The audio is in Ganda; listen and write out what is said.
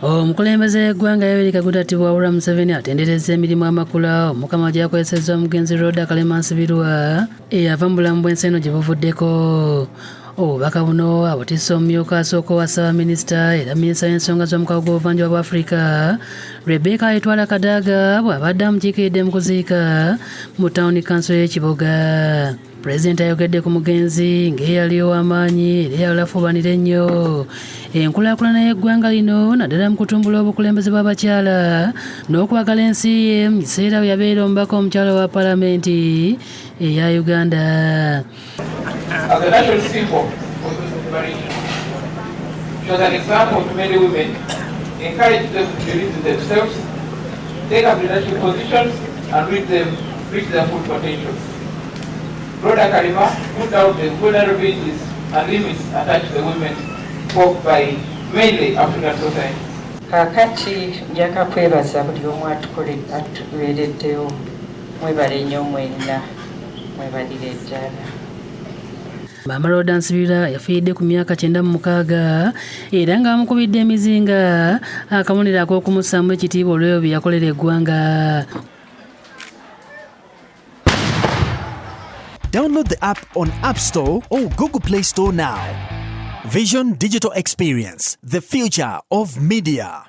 Omukulembeze w'eggwanga Yoweri Kaguta Rhoda Museveni atenderezza emirimu amakula Omukama gy'akozesezza omugenzi Rhoda Kalema nsibirwa eyava mu bulamu bw'ensi eno gye buvuddeko. Obubaka buno abutisse omumyuka asooka owa Ssaabaminisita era minisita w'ensonga z'omukago gw'obuvanjuba bwa Afrika Rebecca Etwala Kadaga bw'abadde amukiikiridde mu kuziika mu Town Council y'Ekiboga. Pulezidenti ayogedde ku mugenzi ng'eyali ow'amaanyi era eyalafubanira ennyo enkulaakulana y'eggwanga lino naddala mu kutumbula obukulembeze bw'abakyala n'okwagala ensi ye mu kiseera bwe yabeera omubaka omukyala wa Paalamenti eya Uganda. As a national symbol of this liberation, she was an example to many women, encourage them to believe in themselves, take up leadership positions, and reach their full potential. Rhoda Kalema put out the vulnerabilities and limits attached to the women folk by mainly African society. Kakati njaka kwebaza buli omu atuweereddewo mwebale nnyo mwenna mwebalire ddala. Maama Rhoda Nsibirwa yafiiridde ku myaka 96 era ng'amukubidde emizinga akabonero ak'okumussamu ekitiibwa olw'ebyo bye yakolera eggwanga. Download the app on App Store or Google Play Store now. Vision Digital Experience, the future of media.